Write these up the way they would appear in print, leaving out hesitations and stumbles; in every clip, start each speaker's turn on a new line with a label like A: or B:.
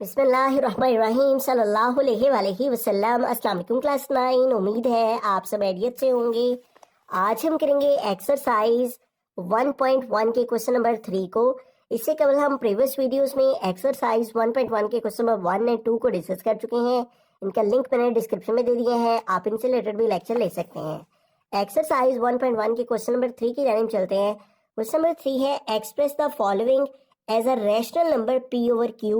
A: बिस्मिल्लाहिर्रहमानिर्रहीम सल्लल्लाहु अलैहि वसल्लम। अस्सलाम वालेकुम क्लास 9। उम्मीद है आप सब एडियत से होंगे। आज हम करेंगे एक्सरसाइज 1.1 के क्वेश्चन नंबर 3 को। इससे कबल हम प्रीवियस वीडियोस में एक्सरसाइज 1.1 के क्वेश्चन नंबर 1 और 2 को डिस्कस कर चुके हैं। इनका लिंक मैंने डिस्क्रिप्शन में दे दिया है, आप इनसे रिलेटेड भी लेक्चर ले सकते हैं। एक्सरसाइज 1.1 के क्वेश्चन नंबर 3 की जानिब चलते हैं। क्वेश्चन नंबर 3 है express the following as a rational number p over q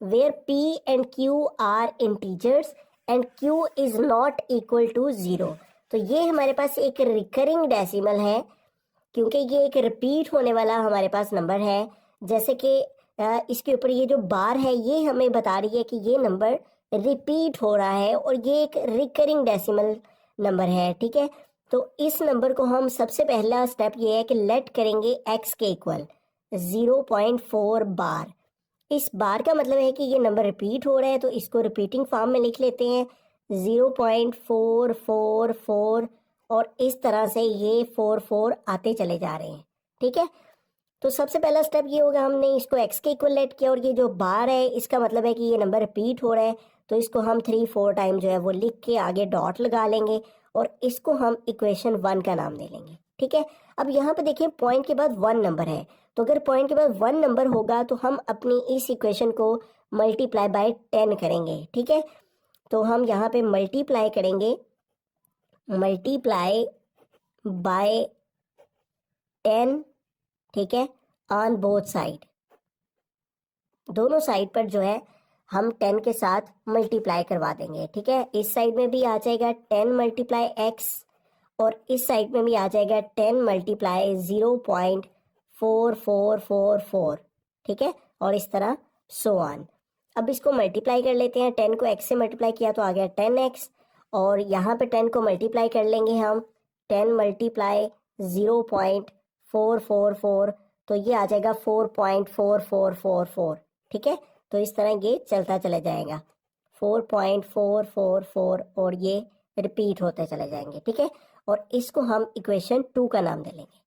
A: where p and q are integers and q is not equal to 0। तो ये हमारे पास एक रिकरिंग डेसिमल है, क्योंकि ये एक रिपीट होने वाला हमारे पास नंबर है। जैसे कि इसके ऊपर ये जो बार है ये हमें बता रही है कि ये नंबर रिपीट हो रहा है और ये एक रिकरिंग डेसिमल नंबर है। ठीक है, तो इस नंबर को हम सबसे पहला स्टेप ये है कि लेट करेंगे x के इक्वल 0.4 बार। इस बार का मतलब है कि ये नंबर रिपीट हो रहा है, तो इसको रिपीटिंग फॉर्म में लिख लेते हैं 0.444 और इस तरह से ये 44 आते चले जा रहे हैं। ठीक है, तो सबसे पहला स्टेप ये होगा, हमने इसको x के इक्वल लेट किया और ये जो बार है इसका मतलब है कि ये नंबर रिपीट हो रहा है, तो इसको हम 3-4 टाइम जो है वो लिख के आगे डॉट लगा लेंगे और इसको हम इक्वेशन 1 का नाम दे लेंगे। ठीक है, अब यहाँ पे देखिए पॉइंट के बाद 1 नंबर है, तो अगर पॉइंट के बाद 1 नंबर होगा तो हम अपनी इस इक्वेशन को मल्टीप्लाई बाय 10 करेंगे। ठीक है, तो हम यहाँ पे मल्टीप्लाई करेंगे, मल्टीप्लाई बाय 10। ठीक है, ऑन बोथ साइड, दोनों साइड पर जो है हम 10 के साथ मल्टीप्लाई करवा देंगे। ठीक है, इस साइड में भी आ जाएगा 10 मल्टीप्लाई x और इस साइड में भी आ जाएगा 10 मल्टीप्लाई 0.4444। ठीक है, और इस तरह सो ऑन। अब इसको मल्टीप्लाई कर लेते हैं, 10 को x से मल्टीप्लाई किया तो आ गया 10x और यहाँ पे 10 को मल्टीप्लाई कर लेंगे हम 10 मल्टीप्लाई 0.444, तो ये आ जाएगा 4.4444। ठीक है, तो इस तरह ये चलता चला जाएगा 4.444 और ये रिपीट होते चले जाएंगे। ठीक है, और इसको हम इक्वेशन 2 का नाम दे लेंगे।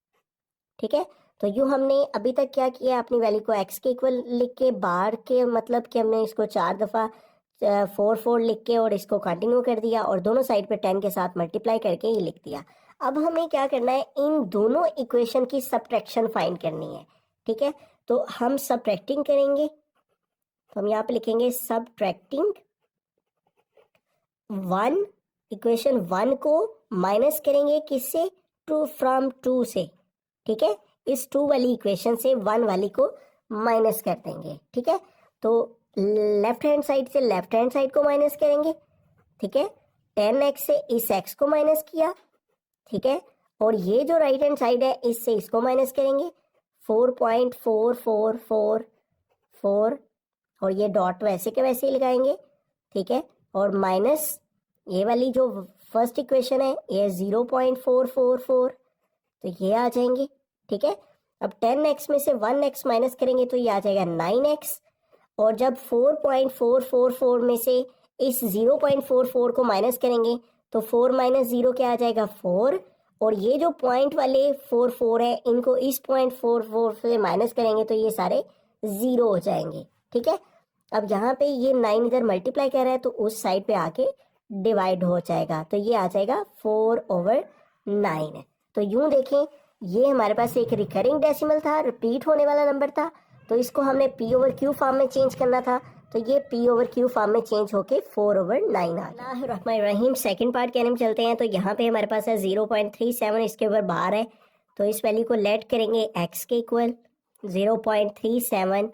A: ठीक है, तो यूँ हमने अभी तक क्या किया, अपनी वैल्यू को x के इक्वल लिख के बार के मतलब कि हमने इसको 4 दफ़ा 4 लिख के और इसको कंटिन्यू कर दिया और दोनों साइड पे 10 के साथ मल्टीप्लाई करके ये लिख दिया। अब हमें क्या करना है, इन दोनों इक्वेशन की सब्ट्रैक्शन फाइंड करनी है। ठीक है, तो हम सब्ट्रैक्टिंग करेंगे, तो हम यहाँ पे लिखेंगे सब्ट्रैक्टिंग 1, इक्वेशन 1 को माइनस करेंगे किससे, 2 फ्रॉम 2 से। ठीक है, इस 2 वाली इक्वेशन से 1 वाली को माइनस कर देंगे। ठीक है, तो लेफ्ट हैंड साइड से लेफ्ट हैंड साइड को माइनस करेंगे। ठीक है, 10x से इस x को माइनस किया। ठीक है, और ये जो राइट हैंड साइड है इससे इसको माइनस करेंगे 4.4444 और ये डॉट वैसे के वैसे ही लगाएंगे। ठीक है, और माइनस ये वाली जो फर्स्ट इक्वेशन है ये 0.444, तो ये आ जाएंगे। ठीक है, अब 10x में से 1x माइनस करेंगे तो ये आ जाएगा 9x और जब 4.444 में से इस 0.44 को माइनस करेंगे तो 4 माइनस 0 क्या आ जाएगा 4 और ये जो पॉइंट वाले 4 है इनको इस 0.44 से माइनस करेंगे तो ये सारे 0 हो जाएंगे। ठीक है, अब यहाँ पे ये 9 इधर मल्टीप्लाई कर रहा है तो उस साइड पे आके डिवाइड हो जाएगा, तो ये आ जाएगा 4/9। तो यूं देखें ये हमारे पास एक रिकरिंग डेसिमल था, रिपीट होने वाला नंबर था, तो इसको हमने p over q फॉर्म में चेंज करना था, तो ये p over q फॉर्म में चेंज होके 4/9 आ गया। सेकंड पार्ट कहने में चलते हैं। तो यहाँ पे हमारे पास है 0.37, इसके ऊपर बार है, तो इस वैल्यू को लेट करेंगे x के इक्वल 0.37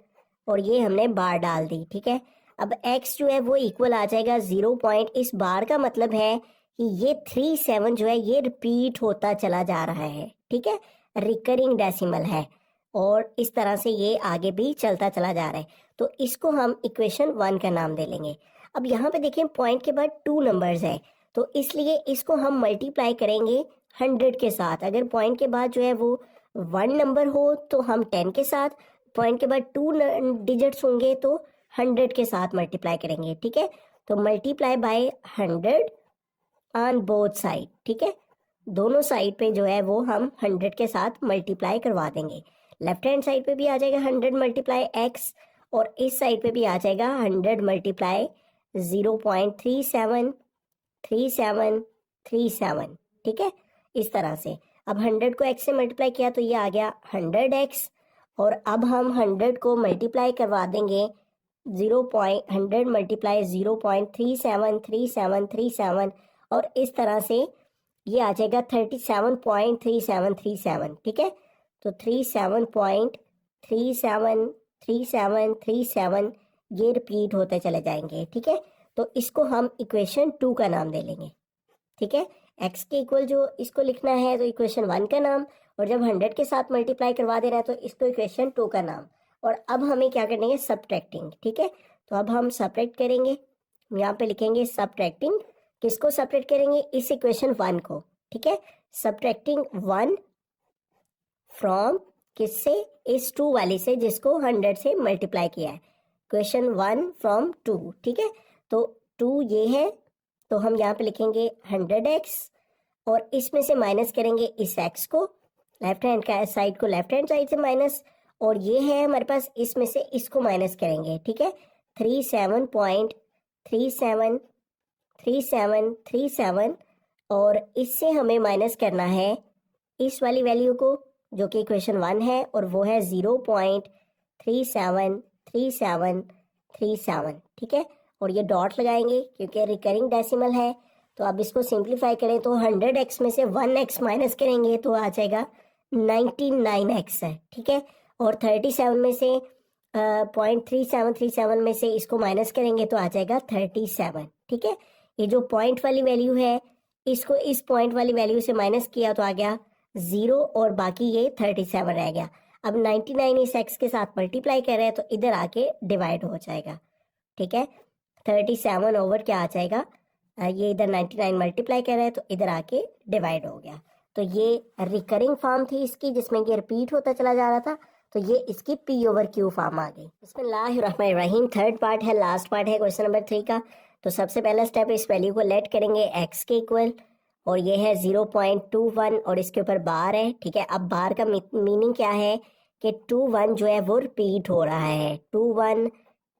A: और ये हमने बार डाल दी। ठीक है, अब x जो है वो इक्वल आ जाएगा 0 पॉइंट, इस बार का मतलब है कि ये 37 जो है ये रिपीट होता चला जा रहा है। ठीक है, रिकरिंग डेसिमल है और इस तरह से ये आगे भी चलता चला जा रहा है, तो इसको हम इक्वेशन 1 का नाम दे लेंगे। अब यहाँ पे देखिए पॉइंट के बाद 2 नंबर्स है, तो इसलिए इसको हम मल्टीप्लाई करेंगे 100 के साथ। अगर पॉइंट के बाद जो है वो 1 नंबर हो तो हम 10 के साथ, पॉइंट के बाद 2 डिजिट्स होंगे तो 100 के साथ मल्टीप्लाई करेंगे। ठीक है, तो multiply by 100 on both side. ठीक है, दोनों साइड पे जो है वो हम 100 के साथ मल्टीप्लाई करवा देंगे। लेफ्ट हैंड साइड पे भी आ जाएगा 100 मल्टीप्लाई x और इस साइड पे भी आ जाएगा 100 मल्टीप्लाई 0.373737, ठीक है, इस तरह से। अब 100 को x से मल्टीप्लाई किया तो ये आ गया 100x, और अब हम 100 को मल्टीप्लाई करवा देंगे 100 मल्टीप्लाई 0.373737, और इस तरह से ये आ जाएगा 37.3737, ठीक है। तो 37.373737 ये रिपीट होते चले जाएंगे, ठीक है। तो इसको हम इक्वेशन 2 का नाम दे लेंगे, ठीक है। x के इक्वल जो इसको लिखना है तो इक्वेशन 1 का नाम, और जब 100 के साथ मल्टीप्लाई करवा दे रहा है तो इसको इक्वेशन 2 का नाम। और अब हमें क्या करनी है, सब्ट्रैक्टिंग, ठीक है। तो अब हम सब्ट्रैक्ट करेंगे, यहाँ पे लिखेंगे सब्ट्रैक्टिंग। किसको सब्ट्रैक्ट करेंगे, इस इक्वेशन 1 को, ठीक है। सब्ट्रैक्टिंग 1 फ्रॉम किससे, इस 2 वाली से जिसको 100 से मल्टीप्लाई किया है। इक्वेशन 1 फ्रॉम 2, ठीक है। तो 2 ये है, तो हम यहाँ पे लिखेंगे 100x, और इसमें से माइनस करेंगे इस x को, लेफ्ट हैंड साइड को लेफ्ट हैंड साइड से माइनस, और ये है हमारे पास, इसमें से इसको माइनस करेंगे, ठीक है। 37.3737, और इससे हमें माइनस करना है इस वाली वैल्यू को जो कि इक्वेशन 1 है, और वो है 0.373737, ठीक है। और ये डॉट लगाएंगे क्योंकि रिकरिंग डेसिमल है। तो अब इसको सिंप्लीफाई करें तो 100x में से 1x माइनस करेंगे तो आ जाएगा 99x है, ठीक है। और 37 में से 0.3737 में से इसको माइनस करेंगे तो आ जाएगा 37, ठीक है। ये जो पॉइंट वाली वैल्यू है, इसको इस पॉइंट वाली वैल्यू से माइनस किया तो आ गया 0, और बाकी ये 37 रह गया। अब 99 इस x के साथ मल्टीप्लाई कर रहे हैं तो इधर आके डिवाइड हो जाएगा, ठीक है। 37 ओवर क्या आ जाएगा, ये इधर 99 मल्टीप्लाई कर रहे हैं तो इधर आके डिवाइड हो गया। तो ये रिकरिंग फॉर्म थी इसकी, जिसमें ये रिपीट होता चला जा रहा था, तो ये इसकी p/q फॉर्म आ गई। बिस्मिल्लाहिर्रहमानिर्रहीम। थर्ड पार्ट है, लास्ट पार्ट है क्वेश्चन नंबर 3 का। तो सबसे पहला स्टेप, इस वैल्यू को लेट करेंगे x के इक्वल, और ये है 0.21, और इसके ऊपर बार है, ठीक है। अब बार का मीनिंग क्या है कि 21 जो है वो रिपीट हो रहा है, 21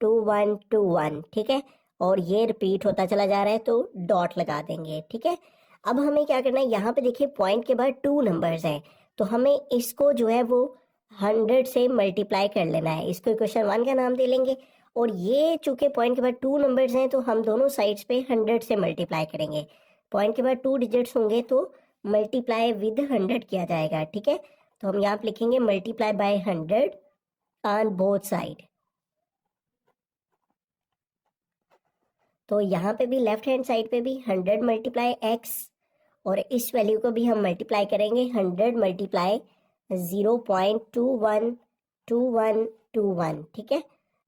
A: 21 21, ठीक है। और ये रिपीट होता चला जा रहा है तो डॉट लगा देंगे, ठीक है। अब हमें क्या करना है, यहाँ पे देखिए पॉइंट के बाद 2 नंबर्स हैं, तो हमें इसको जो है वो 100 से मल्टीप्लाई कर लेना है। इसको इक्वेशन 1 का नाम दे लेंगे, और ये चूंकि पॉइंट के बाद 2 नंबर्स हैं तो हम दोनों साइड्स पे 100 से मल्टीप्लाई करेंगे। पॉइंट के बाद 2 डिजिट्स होंगे तो मल्टीप्लाई विद 100 किया जाएगा, ठीक है। तो हम यहाँ पे लिखेंगे multiply by 100 on both side. तो यहाँ पे भी लेफ्ट हैंड साइड पे भी 100 मल्टीप्लाई x, और इस वैल्यू को भी हम मल्टीप्लाई करेंगे 100 मल्टीप्लाई 0.212121, ठीक है।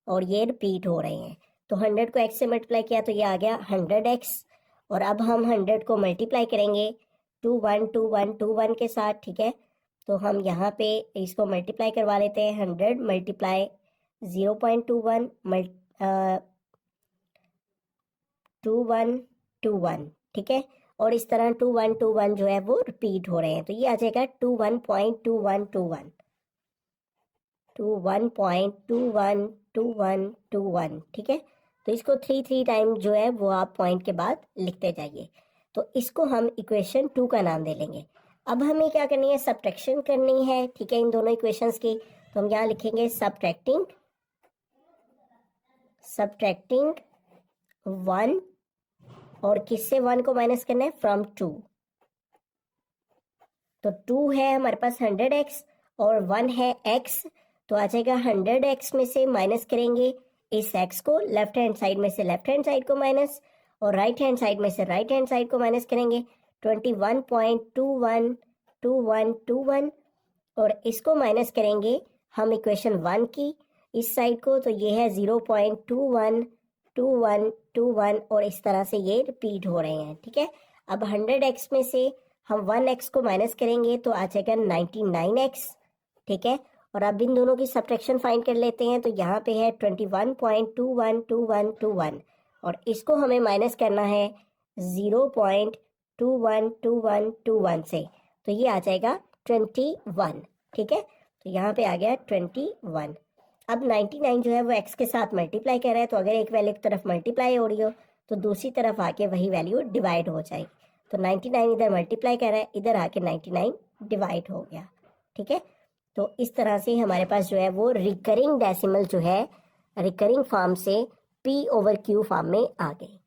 A: और ये रिपीट हो रहे हैं, तो 100 को x से मल्टीप्लाई किया तो ये आ गया 100x, और अब हम 100 को मल्टीप्लाई करेंगे 212121 के साथ, ठीक है। तो हम यहाँ पे इसको मल्टीप्लाई करवा लेते हैं, 100 मल्टीप्लाई 0.21 2121, ठीक है। और इस तरह 2121 जो है वो रिपीट हो रहे हैं, तो ये आ जाएगा 21.2121 21.212121, ठीक है। तो इसको 3 टाइम जो है वो आप पॉइंट के बाद लिखते जाइए। तो इसको हम इक्वेशन 2 का नाम दे लेंगे। अब हमें क्या करनी है, सब्ट्रैक्शन करनी है, ठीक है, इन दोनों इक्वेशंस की। तो हम यहाँ लिखेंगे सब्ट्रैक्टिंग 1, और किससे 1 को माइनस करना है, फ्रॉम 2। तो 2 है हमारे पास 100x, और 1 है x, तो आ जाएगा 100x में से माइनस करेंगे इस x को, लेफ्ट हैंड साइड में से लेफ्ट हैंड साइड को माइनस, और राइट हैंड साइड में से राइट हैंड साइड को माइनस करेंगे 21.212121, और इसको माइनस करेंगे हम इक्वेशन 1 की इस साइड को, तो ये है 0.212121, और इस तरह से ये रिपीट हो रहे हैं, ठीक है। अब 100x में से हम 1x को माइनस करेंगे तो आ जाएगा 99x, ठीक है। और अब इन दोनों की सब्ट्रैक्शन फाइंड कर लेते हैं, तो यहाँ पे है 21.212121, और इसको हमें माइनस करना है 0.212121 से, तो ये आ जाएगा 21, ठीक है। तो यहाँ पे आ गया 21। अब 99 जो है वो x के साथ मल्टीप्लाई कर रहा है, तो अगर एक वैल्यू की तरफ मल्टीप्लाई हो रही हो तो दूसरी तरफ आके वही वैल्यू डिवाइड हो जाएगी। तो 99 इधर मल्टीप्लाई कर रहा है, इधर आके 99 डिवाइड हो गया। ठीक है, तो इस तरह से हमारे पास जो है वो रिकरिंग डेसिमल जो है रिकरिंग फॉर्म से p/q फॉर्म में आ गई।